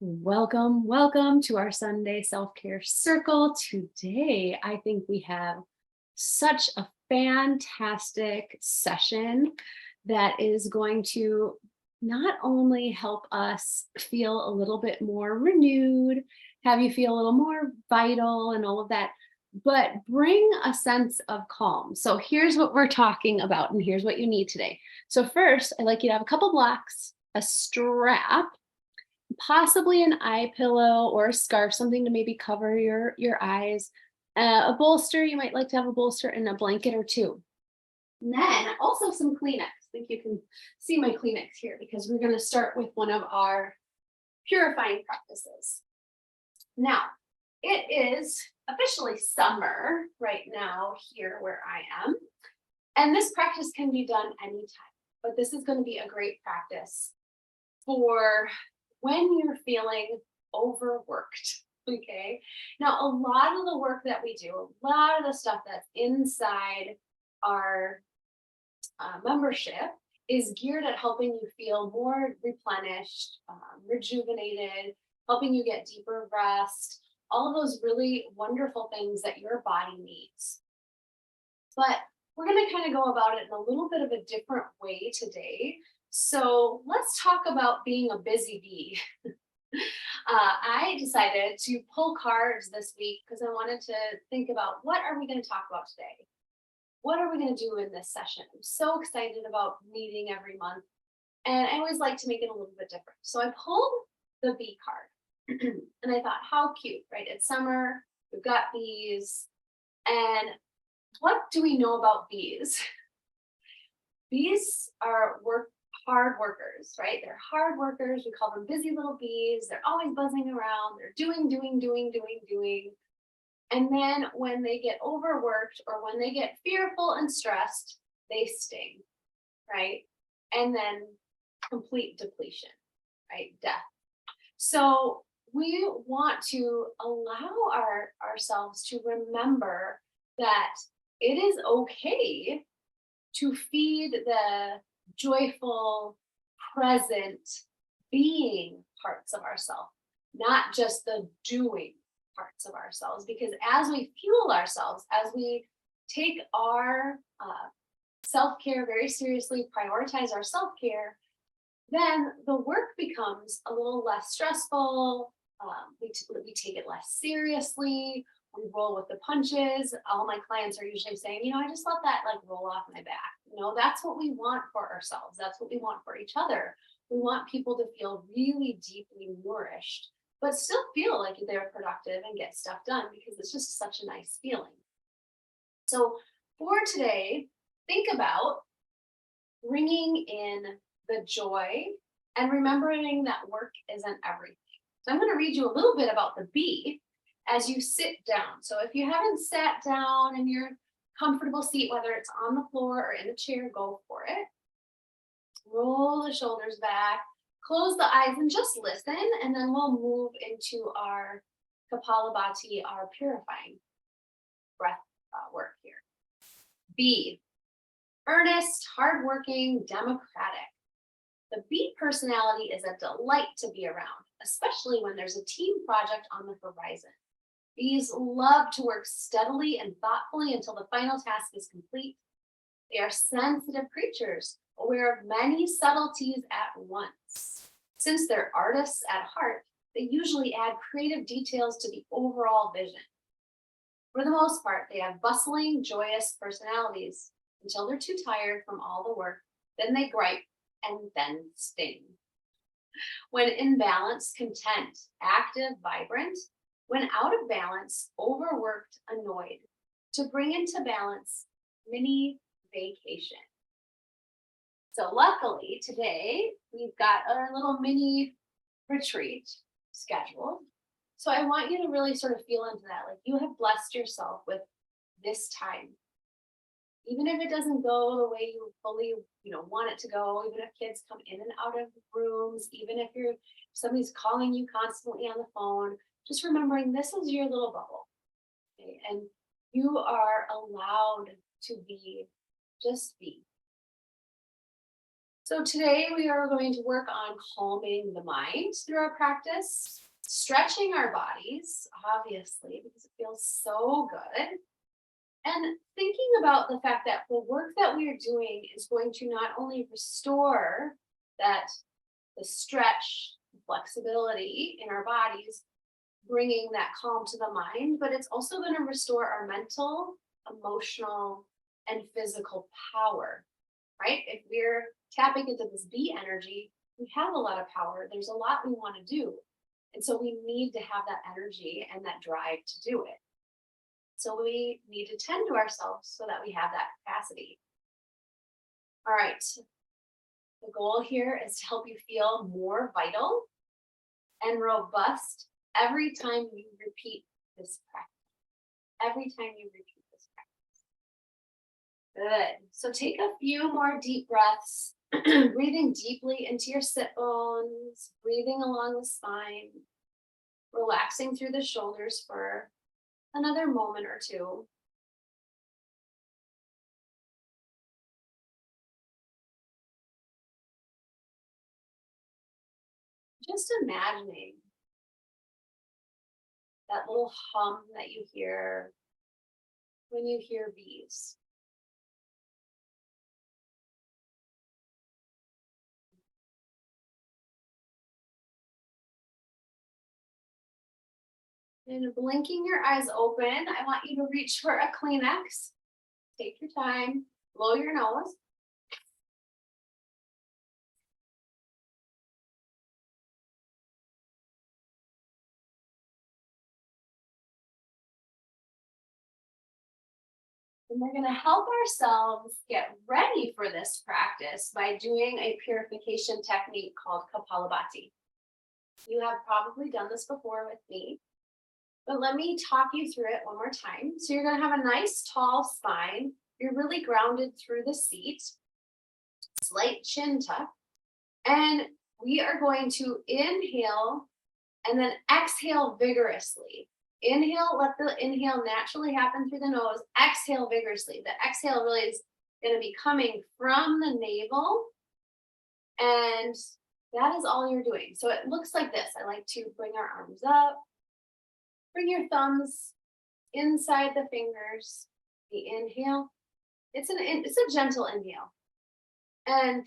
Welcome, welcome to our Sunday self-care circle. Today, I think we have such a fantastic session that is going to not only help us feel a little bit more renewed, have you feel a little more vital and all of that, but bring a sense of calm. So here's what we're talking about, and here's what you need today. So first, I'd like you to have a couple blocks, a strap, possibly an eye pillow or a scarf, something to maybe cover your eyes. A bolster, you might like to have a bolster and a blanket or two. And then also some Kleenex. I think you can see my Kleenex here because we're going to start with one of our purifying practices. Now, it is officially summer right now here where I am. And this practice can be done anytime, but this is going to be a great practice for when you're feeling overworked. Okay. Now, a lot of the work that we do, a lot of the stuff that's inside our membership is geared at helping you feel more replenished, rejuvenated, helping you get deeper rest, all of those really wonderful things that your body needs. But we're going to kind of go about it in a little bit of a different way today. So let's talk about being a busy bee. I decided to pull cards this week because I wanted to think about what are we going to talk about today? What are we going to do in this session? I'm so excited about meeting every month, and I always like to make it a little bit different. So I pulled the bee card, and I thought, how cute, right? It's summer, we've got bees, and what do we know about bees? Bees are hard workers, right? They're hard workers. We call them busy little bees. They're always buzzing around. They're doing. And then when they get overworked or when they get fearful and stressed, they sting, right? And then complete depletion, right? Death. So we want to allow ourselves to remember that it is okay to feed the joyful, present, being parts of ourselves, not just the doing parts of ourselves. Because as we fuel ourselves, as we take our self-care very seriously, prioritize our self-care, then the work becomes a little less stressful. We take it less seriously. We roll with the punches. All my clients are usually saying, I just let that like roll off my back. That's what we want for ourselves. That's what we want for each other. We want people to feel really deeply nourished, but still feel like they're productive and get stuff done because it's just such a nice feeling. So for today, think about bringing in the joy and remembering that work isn't everything. So I'm going to read you a little bit about the bee as you sit down. So if you haven't sat down in your comfortable seat, whether it's on the floor or in a chair, go for it. Roll the shoulders back, close the eyes and just listen, and then we'll move into our Kapalabhati, our purifying breath work here. B, earnest, hardworking, democratic. The B personality is a delight to be around, especially when there's a team project on the horizon. Bees love to work steadily and thoughtfully until the final task is complete. They are sensitive creatures, aware of many subtleties at once. Since they're artists at heart, they usually add creative details to the overall vision. For the most part, they have bustling, joyous personalities until they're too tired from all the work. Then they gripe and then sting. When in balance, content, active, vibrant. When out of balance, overworked, annoyed. To bring into balance, mini vacation. So luckily today we've got our little mini retreat scheduled. So I want you to really sort of feel into that. Like you have blessed yourself with this time. Even if it doesn't go the way you fully, want it to go, even if kids come in and out of rooms, even if somebody's calling you constantly on the phone, just remembering this is your little bubble. Okay? And you are allowed to be, just be. So today we are going to work on calming the mind through our practice, stretching our bodies, obviously, because it feels so good. And thinking about the fact that the work that we are doing is going to not only restore that the stretch, flexibility in our bodies, bringing that calm to the mind, but it's also going to restore our mental, emotional, and physical power, right? If we're tapping into this B energy, we have a lot of power. There's a lot we want to do. And so we need to have that energy and that drive to do it. So we need to tend to ourselves so that we have that capacity. All right. The goal here is to help you feel more vital and robust every time you repeat this practice. Every time you repeat this practice. Good. So take a few more deep breaths, breathing deeply into your sit bones, breathing along the spine, relaxing through the shoulders for another moment or two. Just imagining that little hum that you hear when you hear bees. And blinking your eyes open, I want you to reach for a Kleenex. Take your time, blow your nose. And we're going to help ourselves get ready for this practice by doing a purification technique called Kapalabhati. You have probably done this before with me, but let me talk you through it one more time. So you're going to have a nice tall spine. You're really grounded through the seat, slight chin tuck. And we are going to inhale and then exhale vigorously. Inhale, let the inhale naturally happen through the nose. Exhale vigorously. The exhale really is going to be coming from the navel. And that is all you're doing. So it looks like this. I like to bring our arms up. Bring your thumbs inside the fingers. The inhale. It's a gentle inhale. And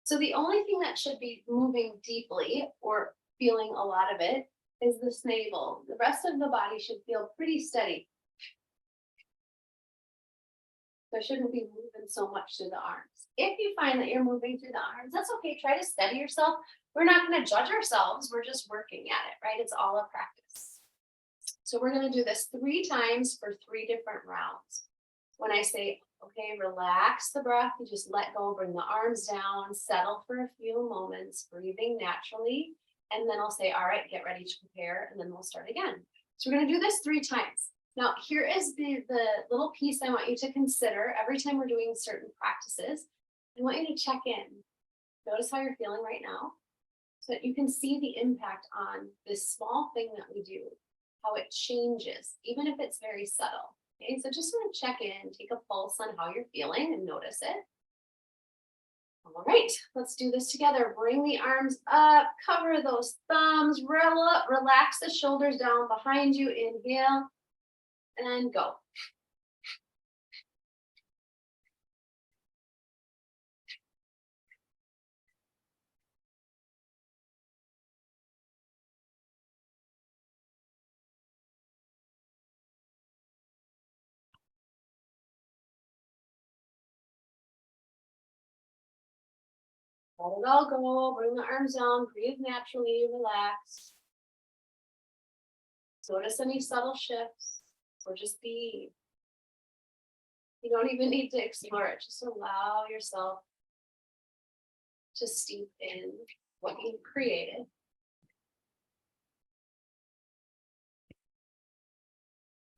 so the only thing that should be moving deeply or feeling a lot of it is the navel. The rest of the body should feel pretty steady. So I shouldn't be moving so much through the arms. If you find that you're moving through the arms, that's okay. Try to steady yourself. We're not going to judge ourselves. We're just working at it, right? It's all a practice. So we're going to do this 3 times for 3 different rounds. When I say, okay, relax the breath, you just let go, bring the arms down, settle for a few moments, breathing naturally. And then I'll say, all right, get ready to prepare. And then we'll start again. So we're going to do this 3 times. Now, here is the little piece I want you to consider every time we're doing certain practices. I want you to check in. Notice how you're feeling right now so that you can see the impact on this small thing that we do, how it changes, even if it's very subtle. Okay, so just want to check in, take a pulse on how you're feeling and notice it. All right, let's do this together. Bring the arms up, cover those thumbs, relax the shoulders down behind you. Inhale and go. Let it all go. Bring the arms down. Breathe naturally. Relax. Notice any subtle shifts or just be. You don't even need to explore it. Just allow yourself to steep in what you've created.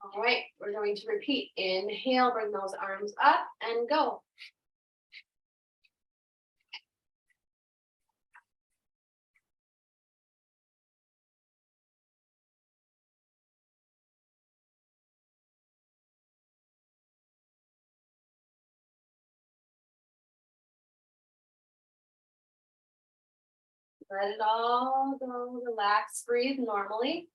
All right, we're going to repeat. Inhale, bring those arms up and go. Let it all go. Relax, breathe normally.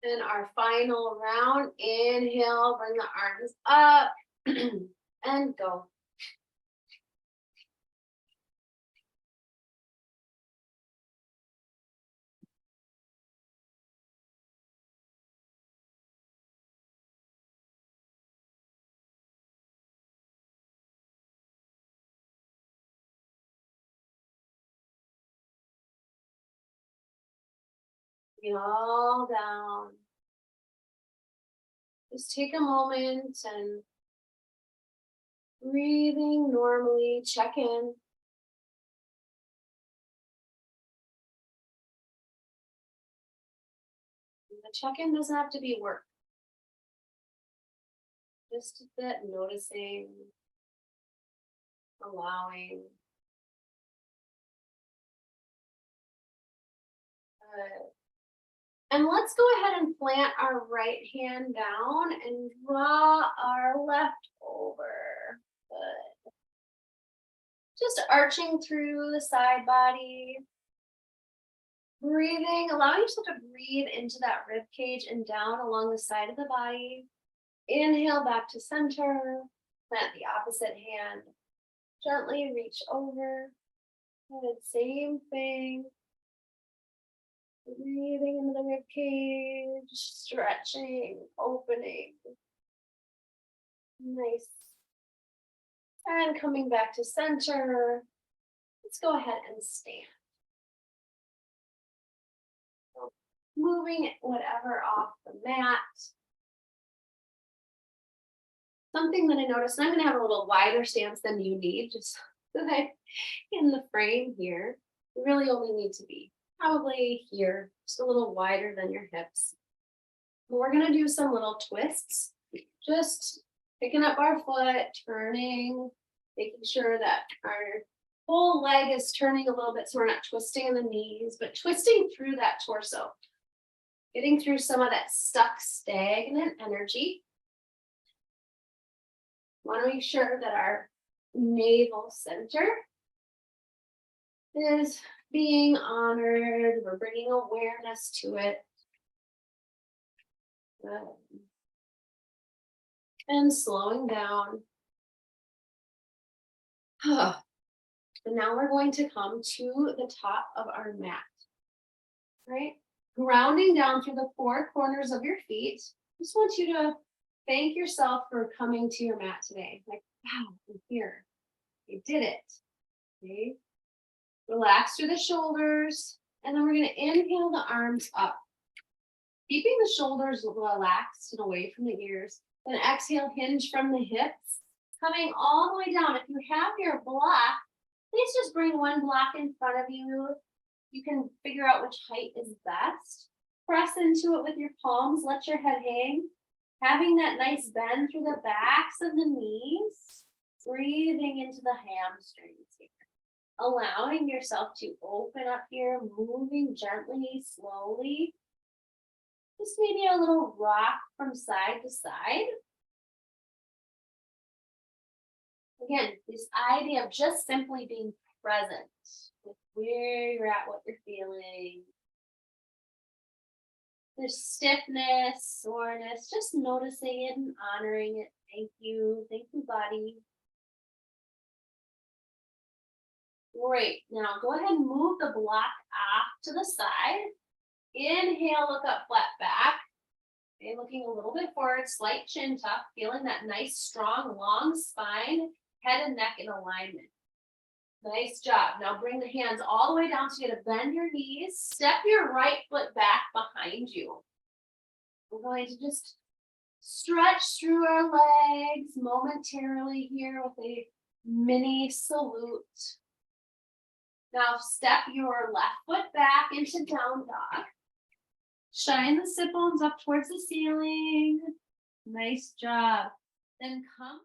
And our final round, inhale, bring the arms up and go. Bring it all down. Just take a moment and breathing normally, check in. The check-in doesn't have to be work. Just a bit noticing, allowing. Good. And let's go ahead and plant our right hand down and draw our left over. Good. Just arching through the side body. Breathing, allowing yourself to breathe into that rib cage and down along the side of the body. Inhale back to center. Plant the opposite hand. Gently reach over. Good, same thing. Breathing into the rib cage, stretching, opening. Nice. And coming back to center. Let's go ahead and stand. So moving whatever off the mat. Something that I noticed, and I'm going to have a little wider stance than you need, just so that in the frame here, you really only need to be probably here, just a little wider than your hips. We're going to do some little twists, just picking up our foot, turning, making sure that our whole leg is turning a little bit so we're not twisting in the knees, but twisting through that torso, getting through some of that stuck, stagnant energy. Want to make sure that our navel center is being honored. We're bringing awareness to it. Good. And slowing down. And now we're going to come to the top of our mat. Right? Grounding down through the four corners of your feet. Just want you to thank yourself for coming to your mat today. Like, wow, I'm here. You did it. Okay. Relax through the shoulders. And then we're going to inhale the arms up. Keeping the shoulders relaxed and away from the ears. Then exhale, hinge from the hips. Coming all the way down. If you have your block, please just bring one block in front of you. You can figure out which height is best. Press into it with your palms. Let your head hang. Having that nice bend through the backs of the knees. Breathing into the hamstrings here. Allowing yourself to open up here, moving gently, slowly. Just maybe a little rock from side to side. Again, this idea of just simply being present with where you're at, what you're feeling. There's stiffness, soreness, just noticing it and honoring it. Thank you, body. Great, now go ahead and move the block off to the side. Inhale, look up, flat back. Okay, looking a little bit forward, slight chin tuck, feeling that nice, strong, long spine, head and neck in alignment. Nice job. Now bring the hands all the way down so you to bend your knees. Step your right foot back behind you. We're going to just stretch through our legs momentarily here with a mini salute. Now step your left foot back into down dog. Shine the sit bones up towards the ceiling. Nice job. Then come